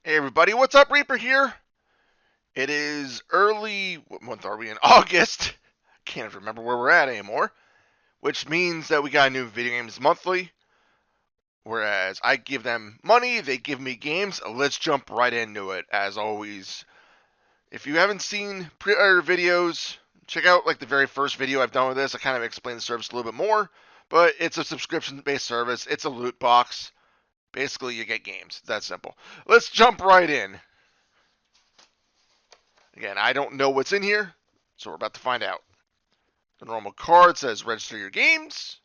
Hey everybody, what's up? Reaper here. It is early. What month are we in? August. Can't remember where we're at anymore. Which means that we got new video games monthly. Whereas I give them money, they give me games. Let's jump right into it. As always, if you haven't seen pre-order videos, check out like the very first video I've done with this. I kind of explain the service a little bit more, but it's a subscription-based service. It's a loot box. Basically, you get games. It's that simple. Let's jump right in. Again, I don't know what's in here, so we're about to find out. The normal card says register your games.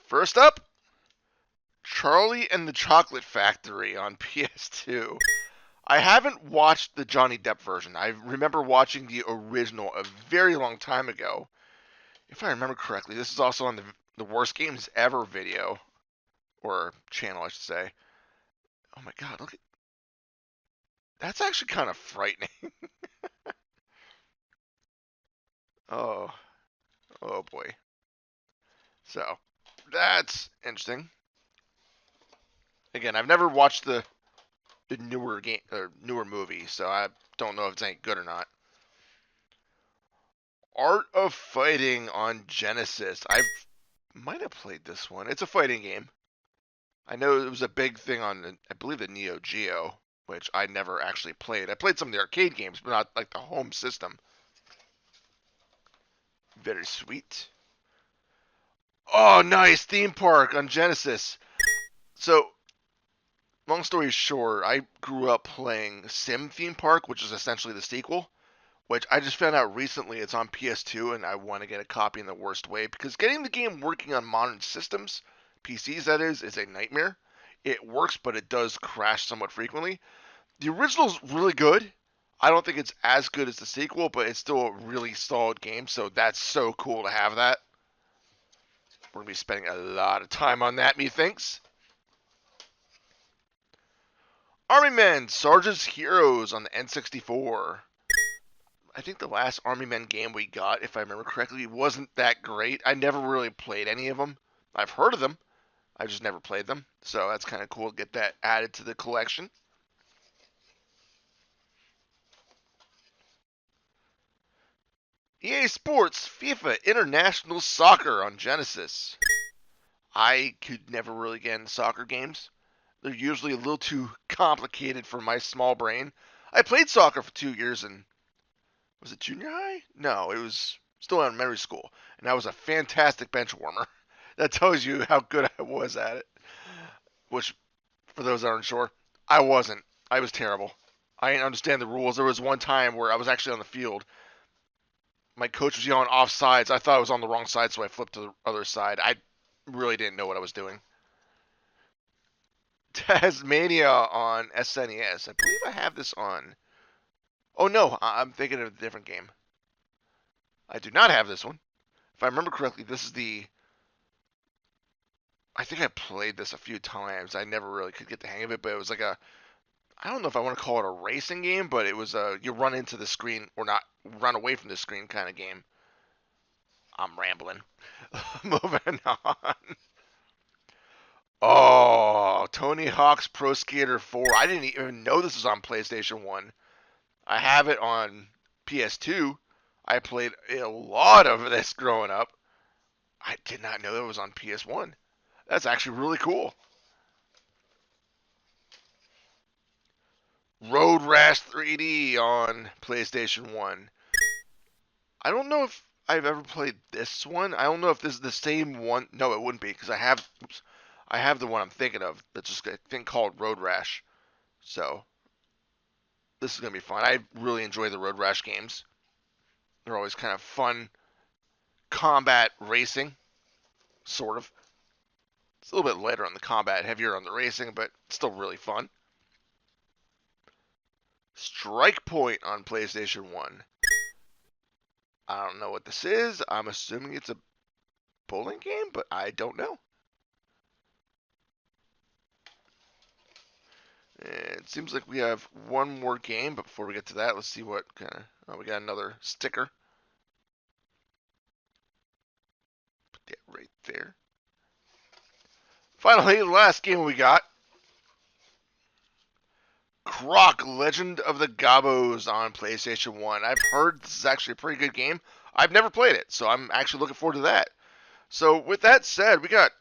First up, Charlie and the Chocolate Factory on PS2. I haven't watched the Johnny Depp version. I remember watching the original a very long time ago. If I remember correctly, this is also on the Worst Games Ever video, or channel, I should say. Oh my god, look at... That's actually kind of frightening. Oh, oh boy. So, that's interesting. Again, I've never watched the newer game or newer movie, so I don't know if it's any good or not. Art of Fighting on Genesis. I might have played this one. It's a fighting game. I know it was a big thing on, I believe, the Neo Geo, which I never actually played. I played some of the arcade games, but not like the home system. Very sweet. Oh, nice theme park on Genesis. So, long story short, I grew up playing Sim Theme Park, which is essentially the sequel. Which I just found out recently it's on PS2 and I want to get a copy in the worst way because getting the game working on modern systems, PCs that is a nightmare. It works, but it does crash somewhat frequently. The original's really good. I don't think it's as good as the sequel, but it's still a really solid game, so that's so cool to have that. We're going to be spending a lot of time on that, methinks. Army Men, Sarge's Heroes on the N64. I think the last Army Men game we got, if I remember correctly, wasn't that great. I never really played any of them. I've heard of them. I just never played them. So that's kind of cool to get that added to the collection. EA Sports FIFA International Soccer on Genesis. I could never really get into soccer games. They're usually a little too complicated for my small brain. I played soccer for 2 years in, was it junior high? No, it was still elementary school. And I was a fantastic bench warmer. That tells you how good I was at it. Which, for those that aren't sure, I wasn't. I was terrible. I didn't understand the rules. There was one time where I was actually on the field. My coach was yelling offsides. I thought I was on the wrong side, so I flipped to the other side. I really didn't know what I was doing. Tasmania on SNES. I believe I have this on. Oh no, I'm thinking of a different game. I do not have this one. If I remember correctly, this is the... I think I played this a few times. I never really could get the hang of it, but it was like a... I don't know if I want to call it a racing game, but it was a you run into the screen or not run away from the screen kind of game. I'm rambling. Moving on. Oh, Tony Hawk's Pro Skater 4. I didn't even know this was on PlayStation 1. I have it on PS2. I played a lot of this growing up. I did not know that it was on PS1. That's actually really cool. Road Rash 3D on PlayStation 1. I don't know if I've ever played this one. I don't know if this is the same one. No, it wouldn't be because I have the one I'm thinking of. That's just a thing called Road Rash. So this is gonna be fun. I really enjoy the Road Rash games. They're always kind of fun combat racing, sort of. It's a little bit lighter on the combat, heavier on the racing, but still really fun. Strike Point on PlayStation 1. I don't know what this is. I'm assuming it's a bowling game, but I don't know. It seems like we have one more game, but before we get to that, let's see what kind of... Oh, we got another sticker. Put that right there. Finally, the last game we got. Croc, Legend of the Gobbos on PlayStation 1. I've heard this is actually a pretty good game. I've never played it, so I'm actually looking forward to that. So with that said, we got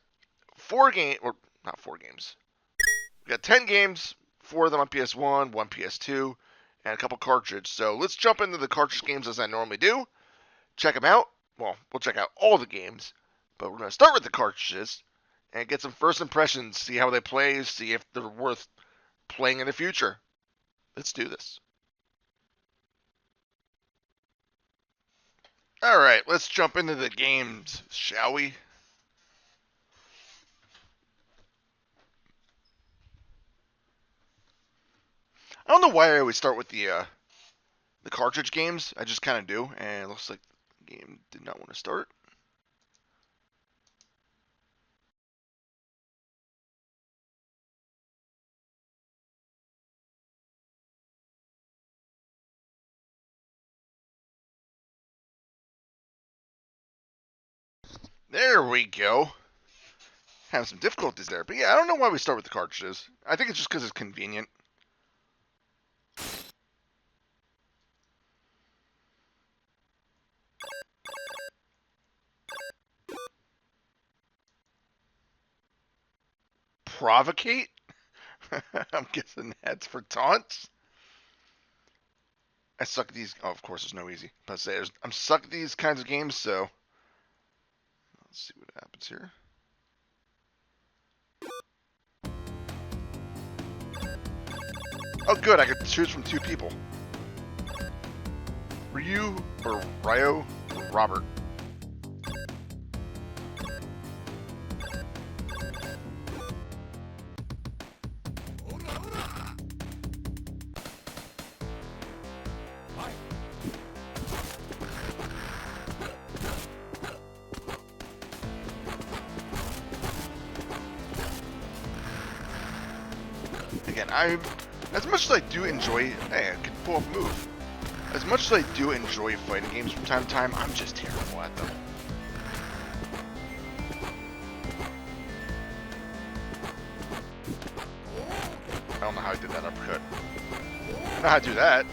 4 games, or not 4 games. We got 10 games, 4 of them on PS1, 1 PS2, and a couple cartridges. So let's jump into the cartridge games as I normally do. Check them out. Well, we'll check out all the games, but we're going to start with the cartridges and get some first impressions, see how they play, see if they're worth playing in the future. Let's do this. Alright, let's jump into the games, shall we? I don't know why I always start with the cartridge games. I just kind of do, and it looks like the game did not want to start. There we go. Having some difficulties there, but yeah, I don't know why we start with the cartridges. I think it's just because it's convenient. Provocate? I'm guessing that's for taunts. I suck at these. Oh, of course, there's no easy. But I'm suck at these kinds of games, so let's see what happens here. Oh, good. I could choose from 2 people. Ryu or Ryo or Robert. Again, as much as I do enjoy, hey, I can pull up a move. As much as I do enjoy fighting games from time to time, I'm just terrible at them. I don't know how I did that uppercut. I know how to do that.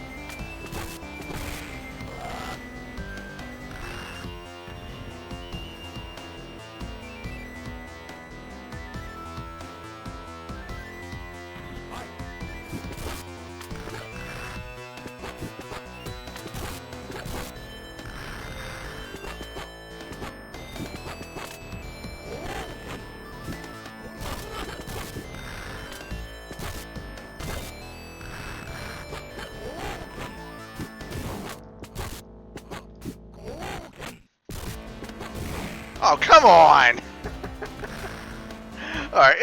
Oh, come on! Alright,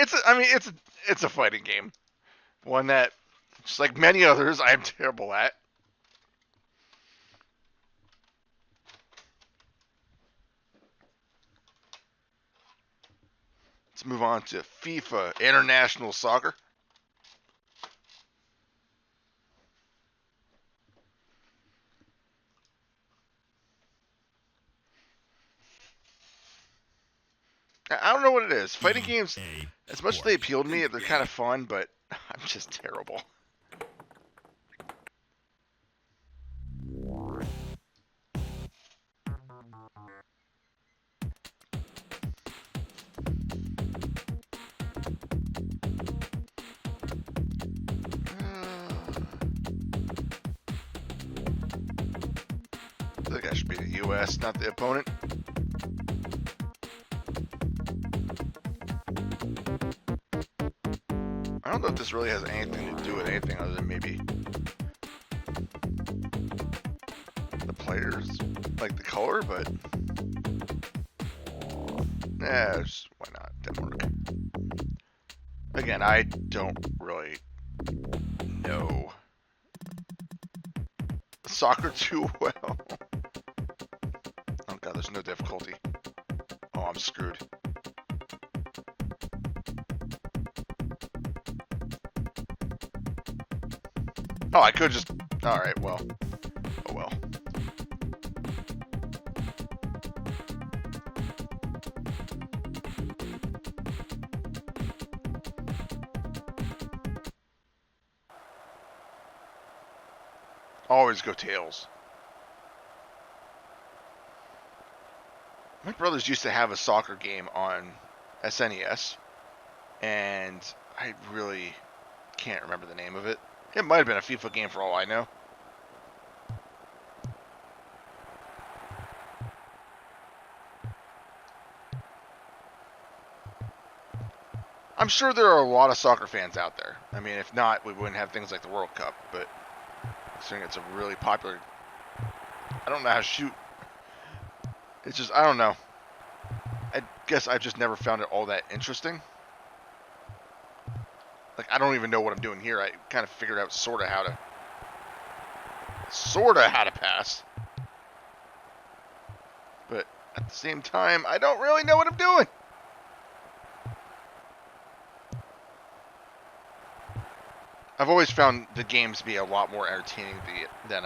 it's a fighting game. One that, just like many others, I am terrible at. Let's move on to FIFA International Soccer. I don't know what it is. Fighting games, as much as they appeal to me, they're kind of fun, but I'm just terrible. I think I should be the US, not the opponent. I don't know if this really has anything to do with anything other than maybe the players, like the color, but yeah, why not? Denmark. Again, I don't really know soccer too well. Oh god, there's no difficulty. Oh, I'm screwed. Oh, I could just... Alright, well. Oh well. Always go tails. My brothers used to have a soccer game on SNES, and I really can't remember the name of it. It might have been a FIFA game for all I know. I'm sure there are a lot of soccer fans out there. I mean, if not, we wouldn't have things like the World Cup, but considering it's a really popular... I don't know how to shoot. It's just, I don't know. I guess I've just never found it all that interesting. Like, I don't even know what I'm doing here. I kind of figured out sort of how to pass. But at the same time, I don't really know what I'm doing. I've always found the games to be a lot more entertaining than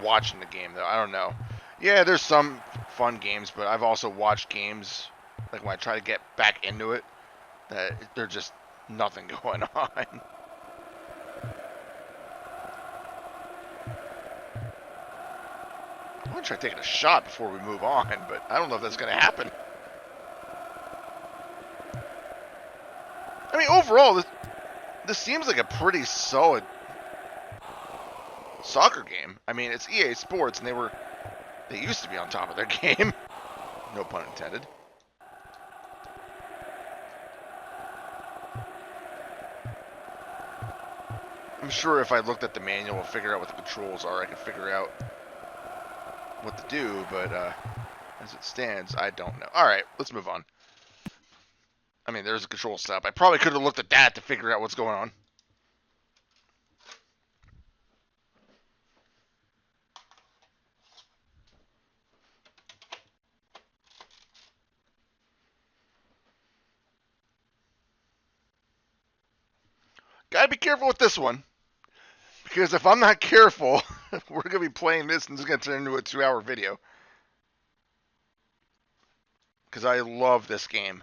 watching the game, though. I don't know. Yeah, there's some fun games, but I've also watched games, like when I try to get back into it, that there's just nothing going on. I'm going to try taking a shot before we move on, but I don't know if that's going to happen. I mean, overall, this seems like a pretty solid soccer game. I mean, it's EA Sports, and they used to be on top of their game. No pun intended. I'm sure if I looked at the manual and figured out what the controls are, I could figure out what to do, but as it stands, I don't know. Alright, let's move on. I mean, there's a control setup. I probably could have looked at that to figure out what's going on. Gotta be careful with this one. Because if I'm not careful, we're going to be playing this and this is going to turn into a 2-hour video. Because I love this game.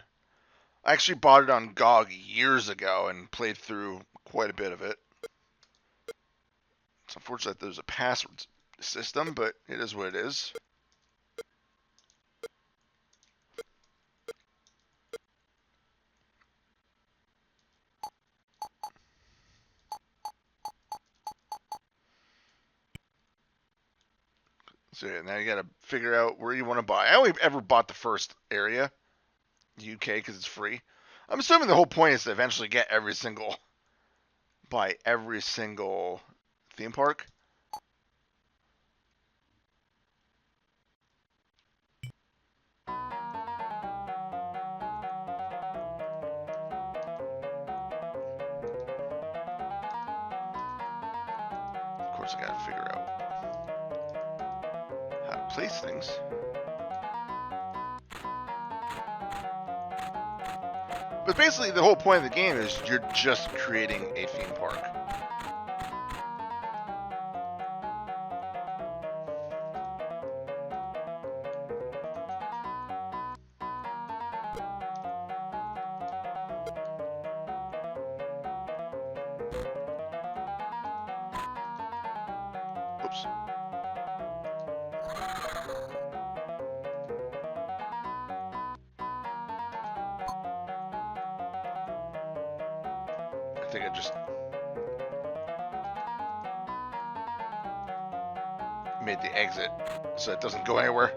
I actually bought it on GOG years ago and played through quite a bit of it. It's unfortunate that there's a password system, but it is what it is. So yeah, now you got to figure out where you want to buy. I only ever bought the first area, UK, because it's free. I'm assuming the whole point is to eventually get buy every single theme park. Of course, I got to figure out how to place things. But basically, the whole point of the game is you're just creating a theme park. Oops. I think I just made the exit so it doesn't go anywhere.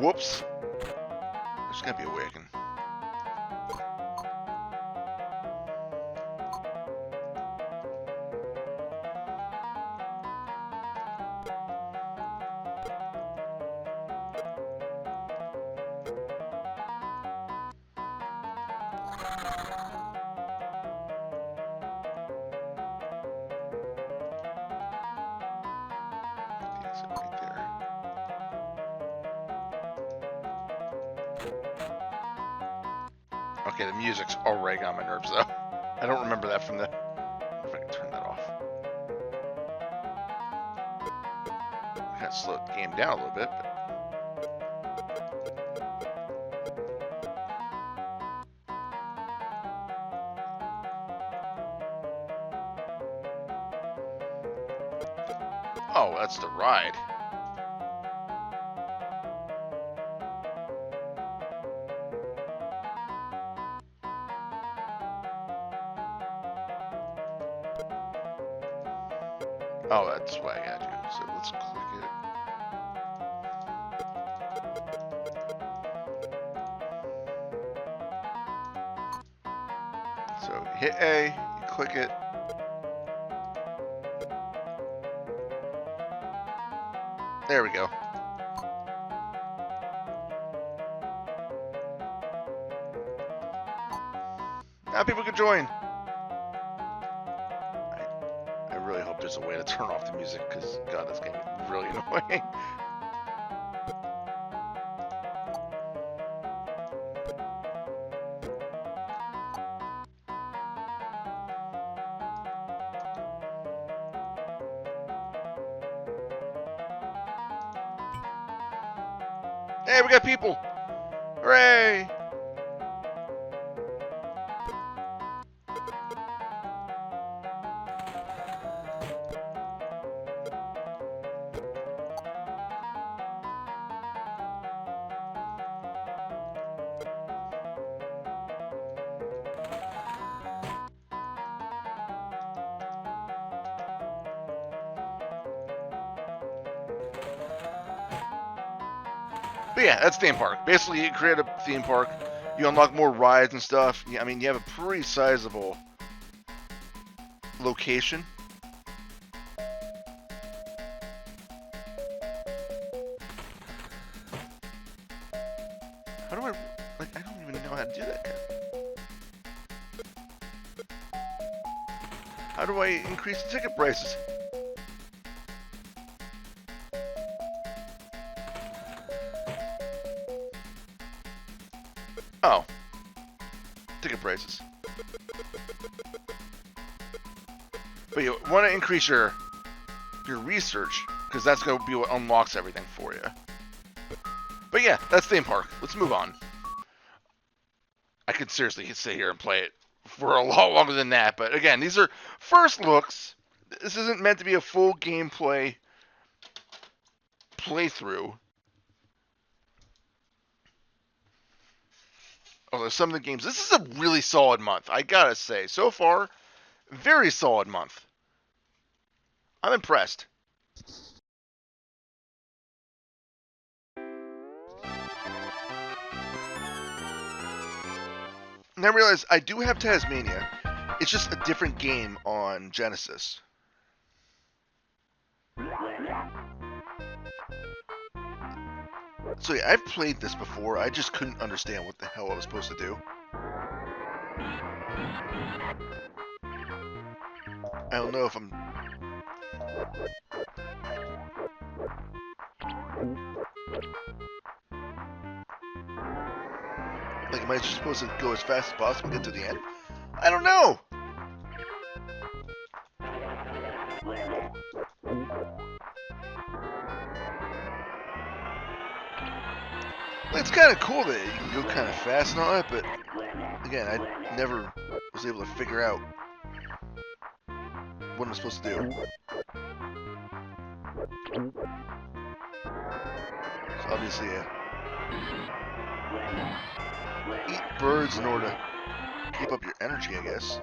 Whoops. There's gotta be a way I can. Okay, the music's already on my nerves, though. I don't remember that from the... I wonder if I can turn that off. I kind of slowed the game down a little bit, but... Oh, that's the ride. Oh, that's what I gotta do. So let's click it. So hit A, you click it. There we go. Now people can join. I really hope there's a way to turn off the music, because, God, this game is really annoying. Hey, we got people! Hooray! But yeah, that's theme park. Basically, you create a theme park, you unlock more rides and stuff. I mean, you have a pretty sizable location. How do I, like, I don't even know how to do that yet. How do I increase the ticket prices? Oh. Ticket prices. But you want to increase your research, because that's going to be what unlocks everything for you. But yeah, that's theme park. Let's move on. I could seriously sit here and play it for a lot longer than that. But again, these are first looks. This isn't meant to be a full gameplay playthrough. Although some of the games, this is a really solid month, I gotta say. So far, very solid month. I'm impressed. And I realize I do have Tasmania. It's just a different game on Genesis. So yeah, I've played this before. I just couldn't understand what the hell I was supposed to do. I don't know if I'm... Like, am I just supposed to go as fast as possible and get to the end? I don't know! It's kind of cool that you can go kind of fast and all that, but again, I never was able to figure out what I'm supposed to do. So obviously, eat birds in order to keep up your energy, I guess.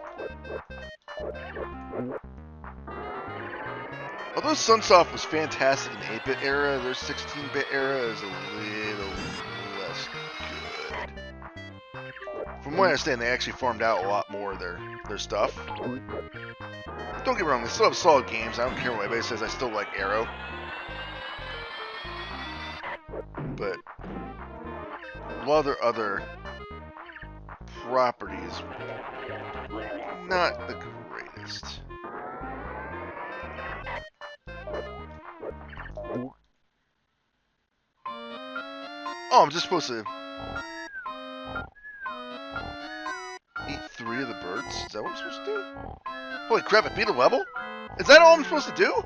Although Sunsoft was fantastic in the 8-bit era, their 16-bit era is a little less good. From what I understand, they actually farmed out a lot more of their stuff. Don't get me wrong, they still have solid games. I don't care what anybody says, I still like Arrow. But a lot of their other properties, not the greatest. Oh, I'm just supposed to eat 3 of the birds? Is that what I'm supposed to do? Holy crap, I beat a level? Is that all I'm supposed to do?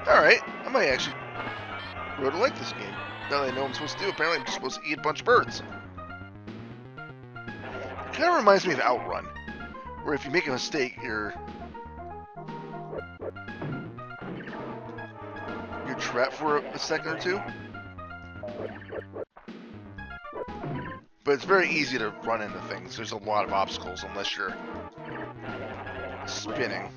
Alright, I might actually grow to like this game. Now that I know what I'm supposed to do, apparently I'm just supposed to eat a bunch of birds. It kind of reminds me of Outrun, where if you make a mistake, you're trapped for a second or two. But it's very easy to run into things. There's a lot of obstacles unless you're spinning.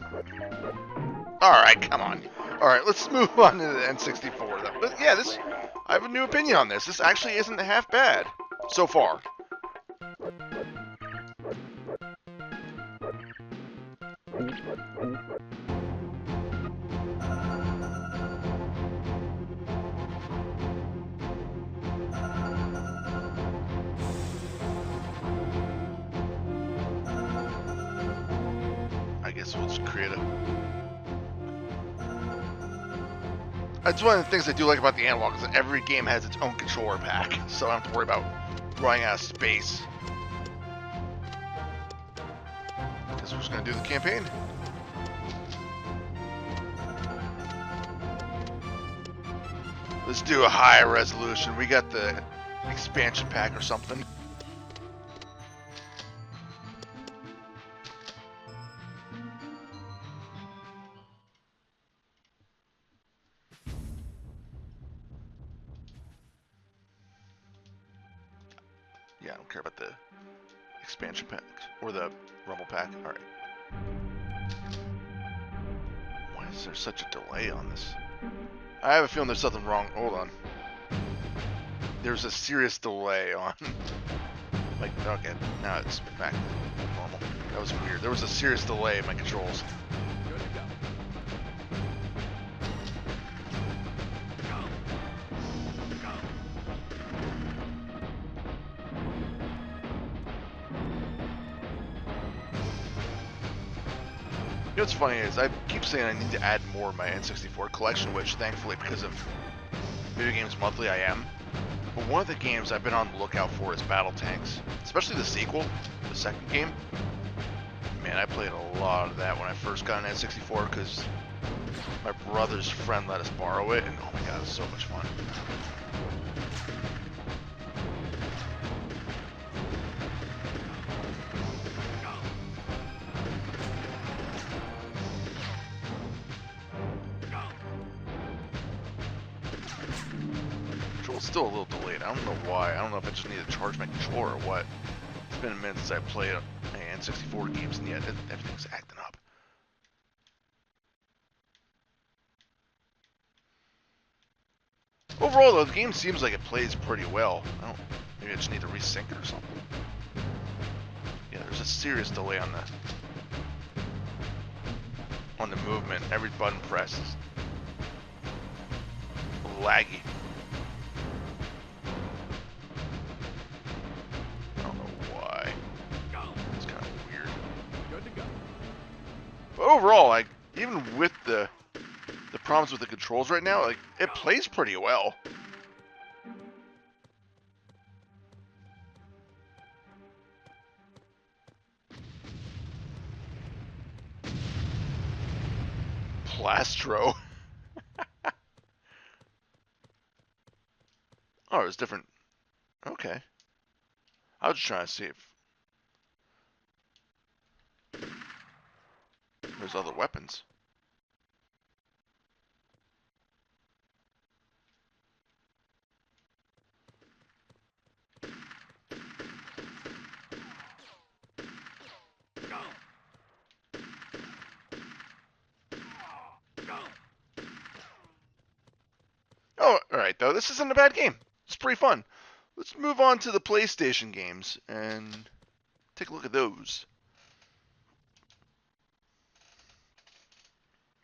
Alright, come on. Alright, let's move on to the N64 though. But yeah, I have a new opinion on this. This actually isn't half bad so far. I guess we'll just create a... That's one of the things I do like about the analog, is that every game has its own controller pack, so I don't have to worry about running out of space. Guess we're just going to do the campaign. Let's do a high resolution. We got the expansion pack or something. Yeah, I don't care about the expansion pack or the rumble pack. All right. Why is there such a delay on this? I have a feeling there's something wrong. Hold on. There's a serious delay on... Like, okay, now it's back to normal. That was weird. There was a serious delay in my controls. You know what's funny is I keep saying I need to add more of my N64 collection, which thankfully because of Video Games Monthly I am. But one of the games I've been on the lookout for is Battle Tanks, especially the sequel, the second game. Man, I played a lot of that when I first got an N64 because my brother's friend let us borrow it, and oh my god, it was so much fun. Still a little delayed. I don't know why. I don't know if I just need to charge my controller or what. It's been a minute since I played N64 games, and yet everything's acting up. Overall, though, the game seems like it plays pretty well. Maybe I just need to resync it or something. Yeah, there's a serious delay on the movement. Every button press is laggy. But overall, like, even with the problems with the controls right now, like, it plays pretty well. Plastro. Oh, it's different. Okay. I was just trying to see if there's other weapons. Oh, alright though, this isn't a bad game. It's pretty fun. Let's move on to the PlayStation games and take a look at those.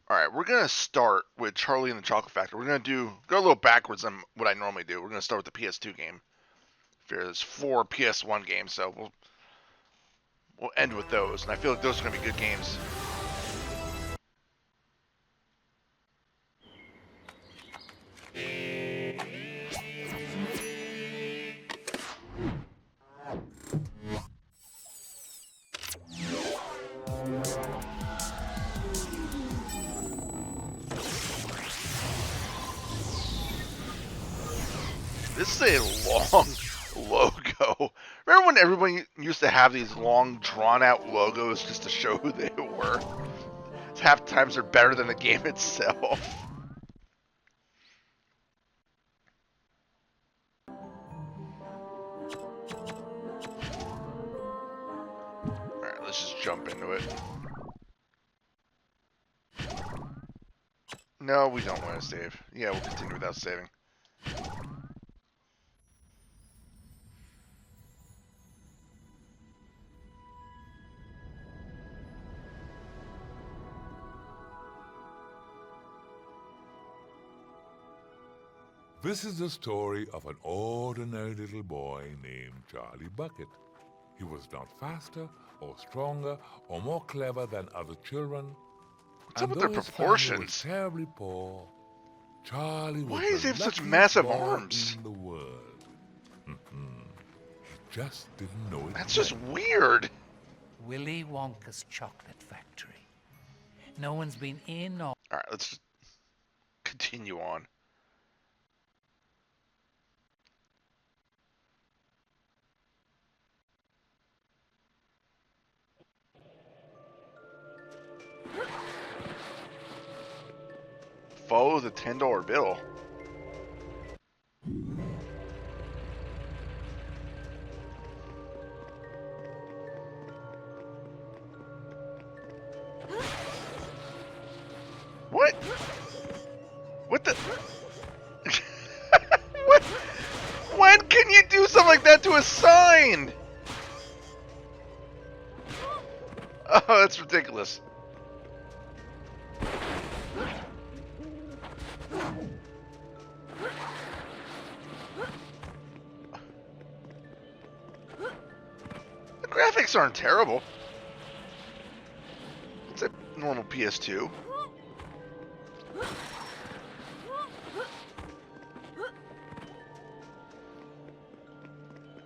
Alright, we're going to start with Charlie and the Chocolate Factory. We're going to go a little backwards on what I normally do. We're going to start with the PS2 game. There's 4 PS1 games, so we'll end with those. And I feel like those are going to be good games. This is a long logo. Remember when everyone used to have these long, drawn-out logos just to show who they were? Half times they're better than the game itself. Alright, let's just jump into it. No, we don't want to save. Yeah, we'll continue without saving. This is the story of an ordinary little boy named Charlie Bucket. He was not faster or stronger or more clever than other children. What's up with their proportions? Was terribly poor. Charlie was Why does he have such luckiest massive boy arms? in the world. He just didn't know it. That's just weird. Willy Wonka's chocolate factory. No one's been in or... Alright, let's just continue on. Follow the $10 bill. What? What the? What? When can you do something like that to a sign? Oh, that's ridiculous. The graphics aren't terrible. It's a normal PS2.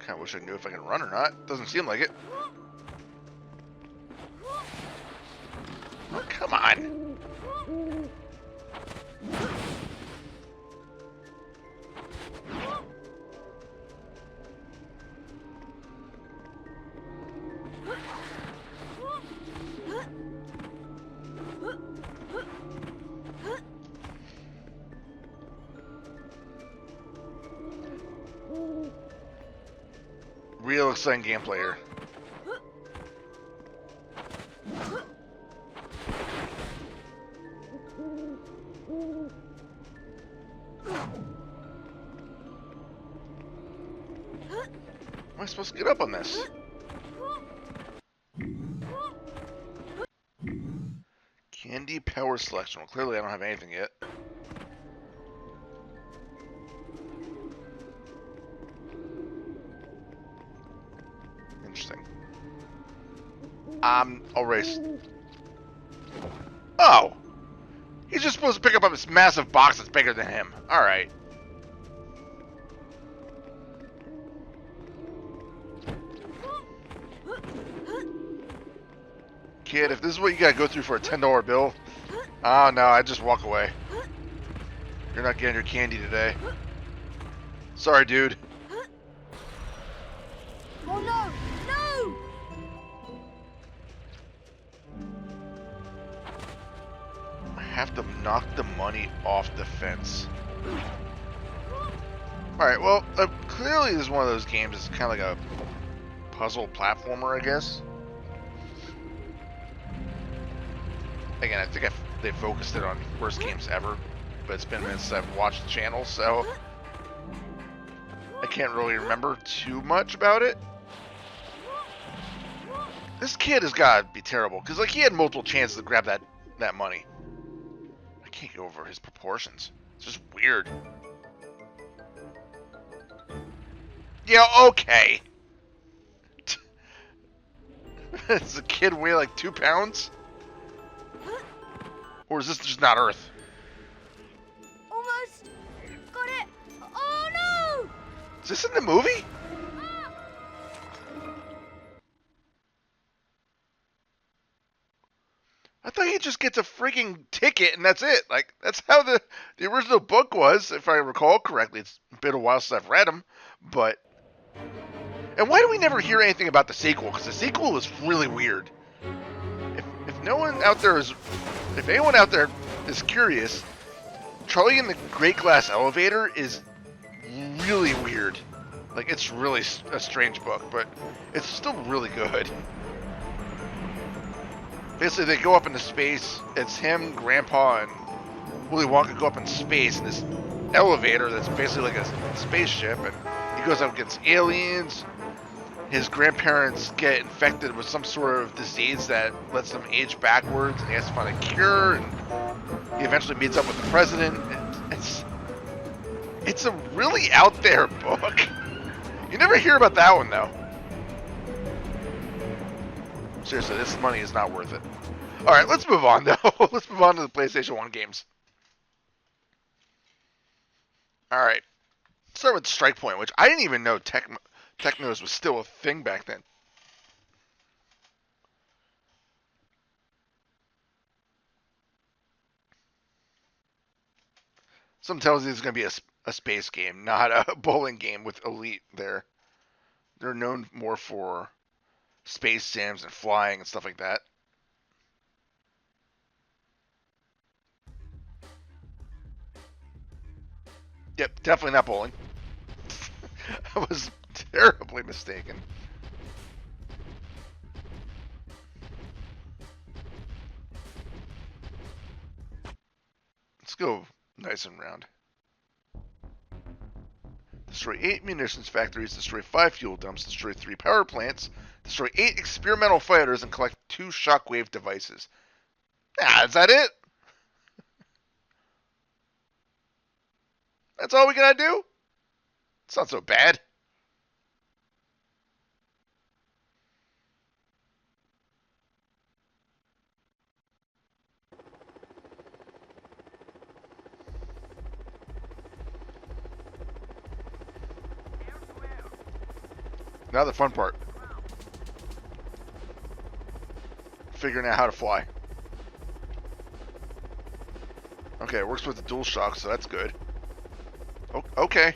Kinda wish I knew if I can run or not. Doesn't seem like it. Oh, come on. Real exciting gameplay here. Am I supposed to get up on this? Candy power selection. Well, clearly I don't have anything yet. Interesting. I'll race. Oh! He's just supposed to pick up this massive box that's bigger than him. Alright. Kid, if this is what you gotta go through for a $10 bill, oh no, I'd just walk away. You're not getting your candy today. Sorry, dude. Oh no! No! I have to knock the money off the fence. Alright, well, clearly this is one of those games that's kind of like a puzzle platformer, I guess. Again, I think they focused it on worst games ever, but it's been minutes since I've watched the channel, so I can't really remember too much about it. This kid has got to be terrible, because like he had multiple chances to grab that money. I can't get over his proportions. It's just weird. Yeah, okay. Does the kid weigh like 2 pounds? Or is this just not Earth? Almost! Got it! Oh no! Is this in the movie? I thought he just gets a freaking ticket and that's it. Like, that's how the original book was, if I recall correctly. It's been a while since I've read them, but... And why do we never hear anything about the sequel? Because the sequel was really weird. If no one out there is... If anyone out there is curious, Charlie in the Great Glass Elevator is really weird. Like, it's really a strange book, but it's still really good. Basically, they go up into space. It's him, Grandpa, and Willy Wonka go up in space in this elevator that's basically like a spaceship, and he goes up against aliens. His grandparents get infected with some sort of disease that lets them age backwards, and he has to find a cure, and he eventually meets up with the president. It's a really out there book. You never hear about that one, though. Seriously, this money is not worth it. Alright, let's move on, though. Let's move on to the PlayStation 1 games. Alright. Let's start with Strike Point, which I didn't even know Technos was still a thing back then. Something tells you it's going to be a space game, not a bowling game with Elite there. They're known more for space sims and flying and stuff like that. Yep, definitely not bowling. I was terribly mistaken. Let's go nice and round. Destroy 8 munitions factories, destroy 5 fuel dumps, destroy 3 power plants, destroy 8 experimental fighters, and collect 2 shockwave devices. Ah, is that it? That's all we gotta do? It's not so bad. Now the fun part. Figuring out how to fly. Okay, it works with the dual shock, so that's good. Okay.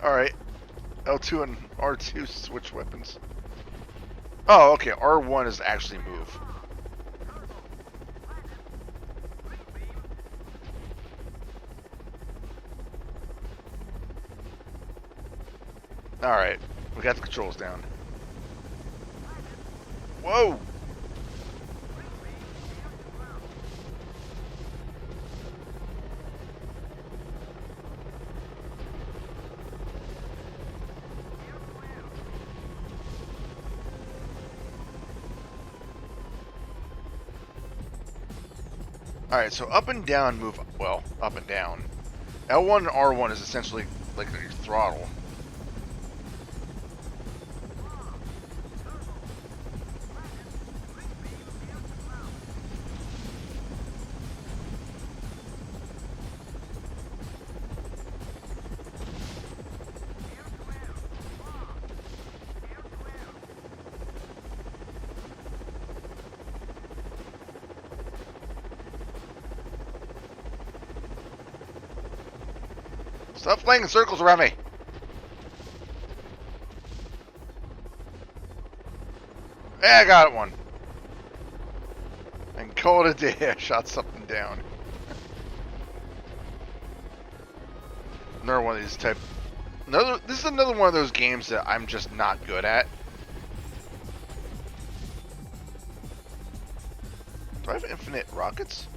Alright. L2 and R2 switch weapons. Oh, okay. R1 is actually move. Alright. We got the controls down. Whoa! Alright, so up and down move, well, up and down. L1 and R1 is essentially like your throttle. Stop playing in circles around me. Yeah, I got one. And call it a day. I shot something down. Another one of these type. This is another one of those games that I'm just not good at. Do I have infinite rockets?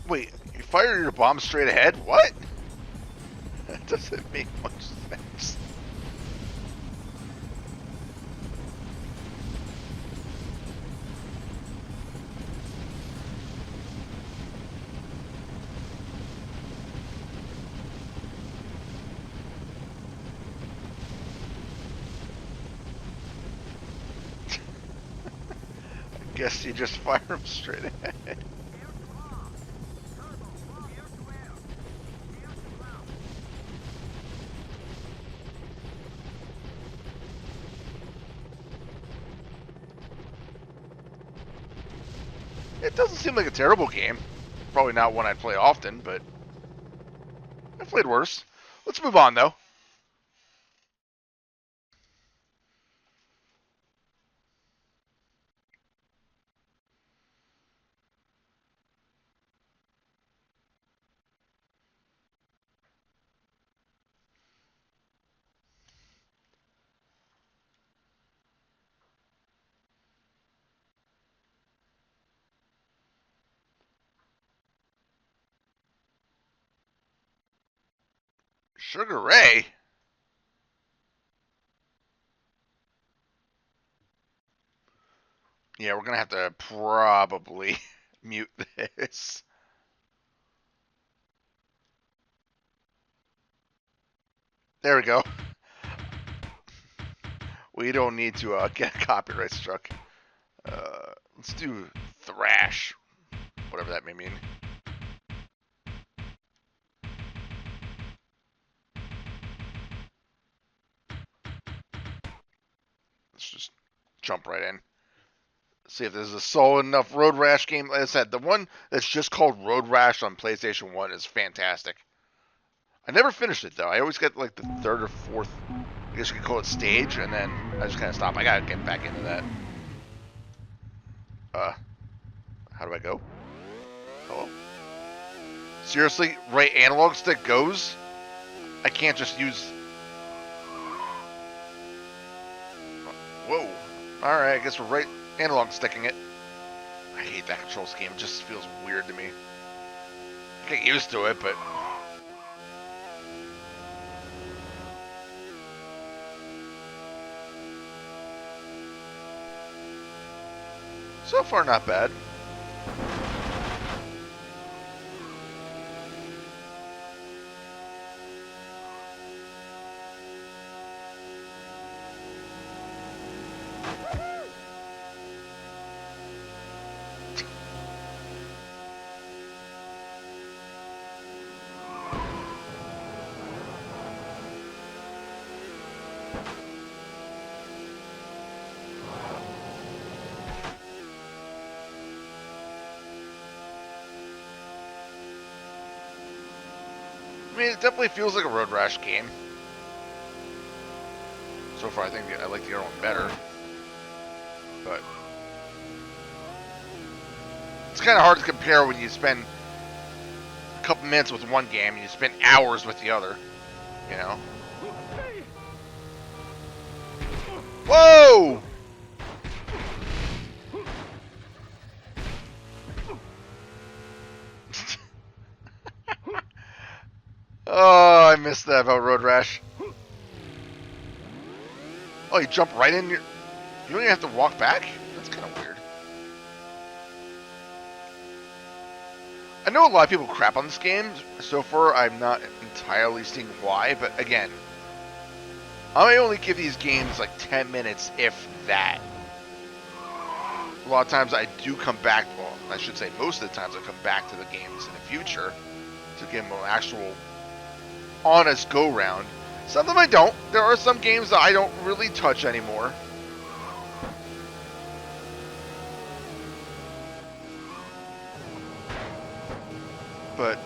Wait, you fire your bomb straight ahead? What? That doesn't make much sense. Guess you just fire him straight ahead. It doesn't seem like a terrible game. Probably not one I'd play often, but I've played worse. Let's move on, though. Sugar Ray? Yeah, we're gonna have to probably mute this. There we go. We don't need to get a copyright struck. Let's do thrash, whatever that may mean. Let's just jump right in. See if there's a solid enough Road Rash game. Like I said, the one that's just called Road Rash on PlayStation 1 is fantastic. I never finished it, though. I always get like the third or fourth, I guess you could call it stage, and then I just kind of stop. I gotta get back into that. How do I go? Hello? Seriously? Right analog stick goes? I can't just use... Whoa. Alright, I guess we're right analog sticking it. I hate that control scheme. It just feels weird to me. I get used to it, but... So far, not bad. I mean, it definitely feels like a Road Rash game. So far, I think I like the other one better. But it's kind of hard to compare when you spend a couple minutes with one game and you spend hours with the other. You know? Whoa! Oh, I missed that about Road Rash. Oh, you jump right in your... You don't even have to walk back? That's kind of weird. I know a lot of people crap on this game. So far, I'm not entirely seeing why. But again, I only give these games like 10 minutes, if that. A lot of times I do come back... Well, I should say most of the times I come back to the games in the future to give them an actual honest go-round. Some of them I don't. There are some games that I don't really touch anymore. But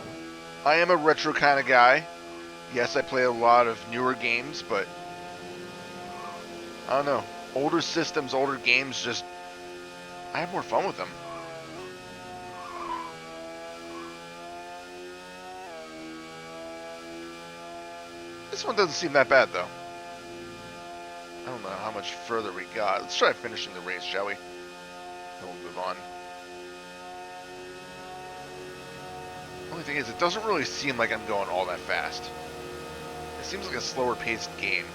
I am a retro kind of guy. Yes, I play a lot of newer games, but I don't know. Older systems, older games, just I have more fun with them. This one doesn't seem that bad, though. I don't know how much further we got. Let's try finishing the race, shall we? Then we'll move on. Only thing is, it doesn't really seem like I'm going all that fast. It seems like a slower paced game.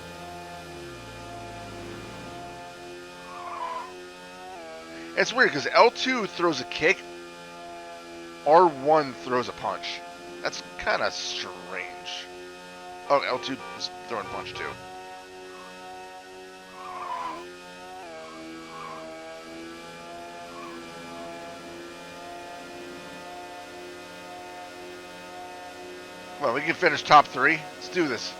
And it's weird, because L2 throws a kick, R1 throws a punch. That's kind of strange. Oh, L2 is throwing punch too. Well, we can finish top 3. Let's do this.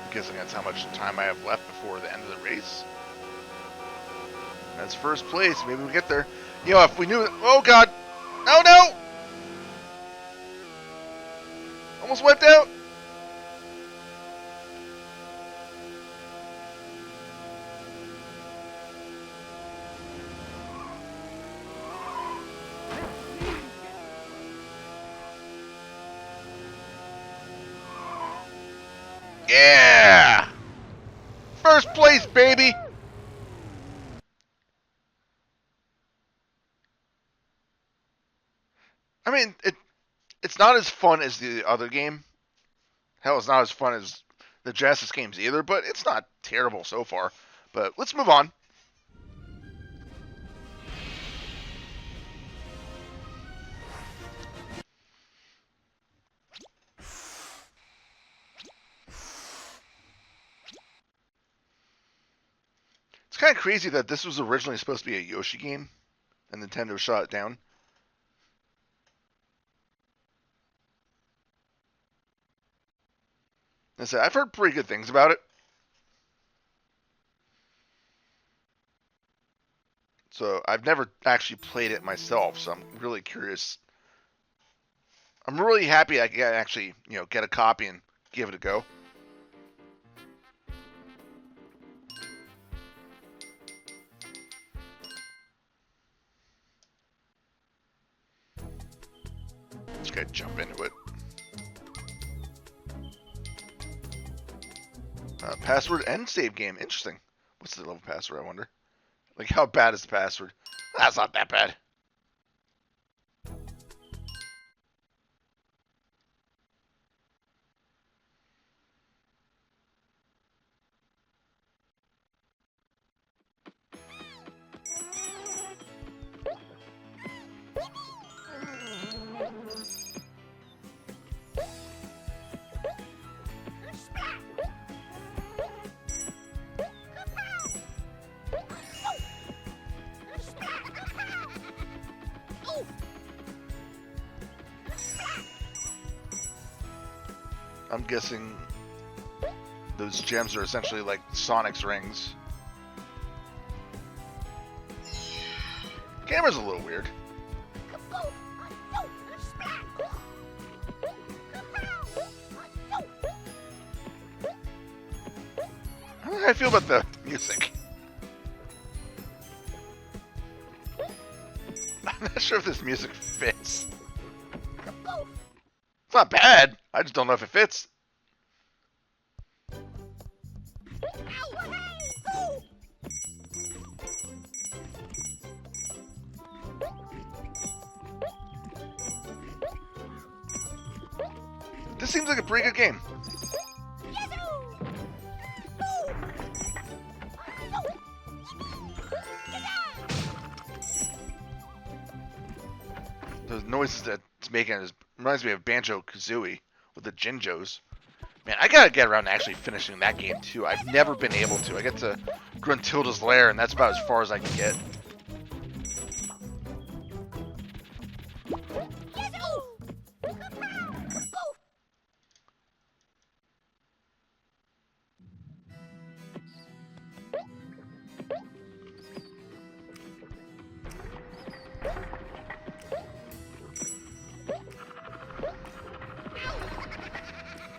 I'm guessing that's how much time I have left before the end of the race. That's first place. Maybe we get there. You know, if we knew... Oh, God. Oh, no! Almost wiped out. Yeah! First place, baby! I mean, it's not as fun as the other game. Hell, it's not as fun as the Genesis games either, but it's not terrible so far. But let's move on. It's kind of crazy that this was originally supposed to be a Yoshi game, and Nintendo shot it down. I said, I've heard pretty good things about it. So I've never actually played it myself, so I'm really curious. I'm really happy I can actually, get a copy and give it a go. Just gotta jump into it. Password and save game. Interesting. What's the level password, I wonder? Like, how bad is the password? That's not that bad. I'm guessing those gems are essentially like Sonic's rings. Camera's a little weird. How do I feel about the music? I'm not sure if this music fits. It's not bad. I just don't know if it fits. This seems like a pretty good game. Those noises that it's making reminds me of Banjo-Kazooie with the Jinjos. Man, I gotta get around to actually finishing that game too. I've never been able to. I get to Gruntilda's Lair, and that's about as far as I can get.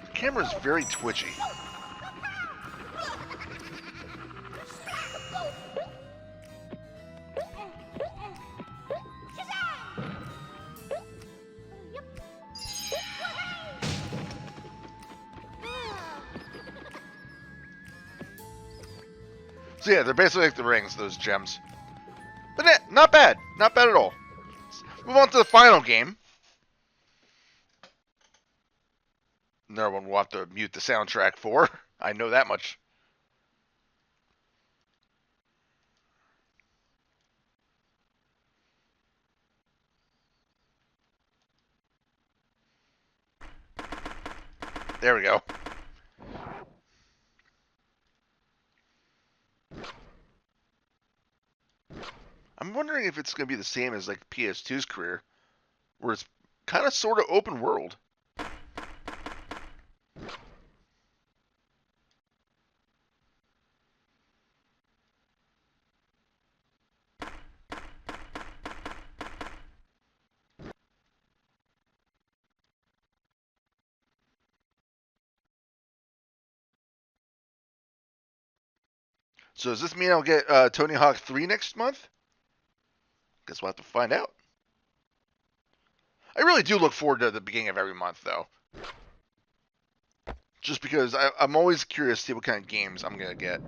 The camera's very twitchy. So yeah, they're basically like the rings, those gems. But not bad. Not bad at all. Let's move on to the final game. another one we'll have to mute the soundtrack for. I know that much. There we go. I'm wondering if it's going to be the same as like PS2's career, where it's kind of sort of open world. So does this mean I'll get Tony Hawk 3 next month? Guess we'll have to find out. I really do look forward to the beginning of every month, though. Just because I'm always curious to see what kind of games I'm going to get.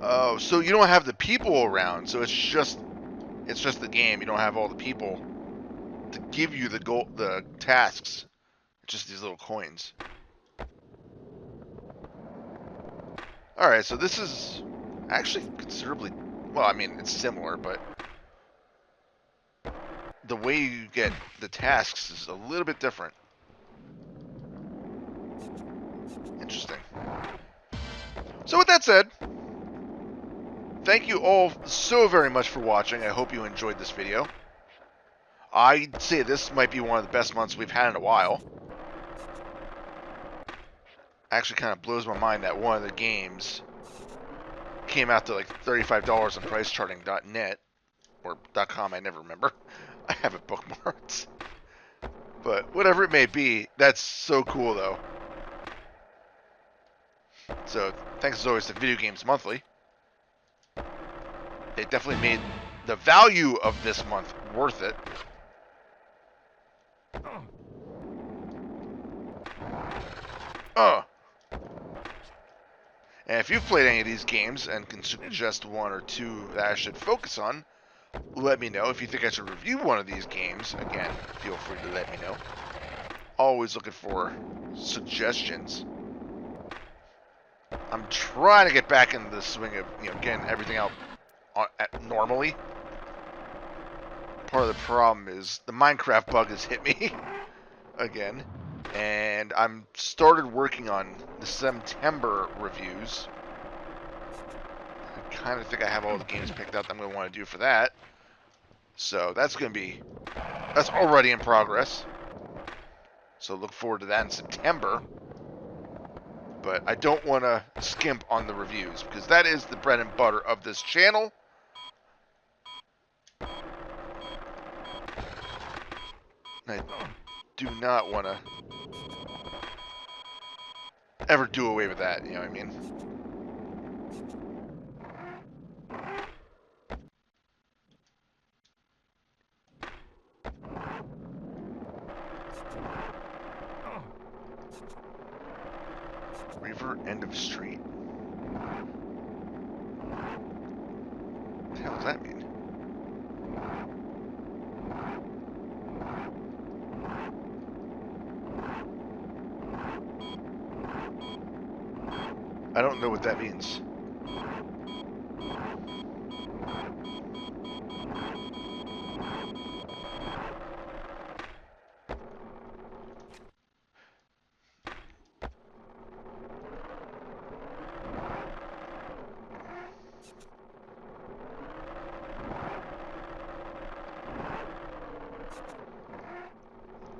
Oh, so you don't have the people around, so it's just the game. You don't have all the people to give you the tasks. It's just these little coins. Alright, so this is actually considerably... Well, I mean, it's similar, but... the way you get the tasks is a little bit different. Interesting. So with that said, thank you all so very much for watching. I hope you enjoyed this video. I'd say this might be one of the best months we've had in a while. Actually kind of blows my mind that one of the games came out to like $35 on pricecharting.net or .com, I never remember. I have it bookmarked. But whatever it may be, that's so cool though. So thanks as always to Video Games Monthly. They definitely made the value of this month worth it. And if you've played any of these games and can suggest one or two that I should focus on, let me know. If you think I should review one of these games, again, feel free to let me know. Always looking for suggestions. I'm trying to get back into the swing of, getting everything out normally. Part of the problem is the Minecraft bug has hit me again. And I'm started working on the September reviews. I kind of think I have all the games picked out that I'm going to want to do for that. So that's already in progress. So look forward to that in September. But I don't want to skimp on the reviews because that is the bread and butter of this channel. I do not want to ever do away with that, you know what I mean? River end of street. What the hell does that mean? I don't know what that means.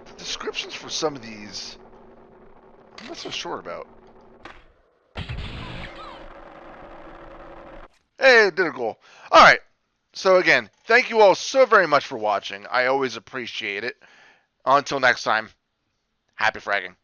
The descriptions for some of these, I'm not so sure about. Hey, did a goal. Alright, so again, thank you all so very much for watching. I always appreciate it. Until next time, happy fragging.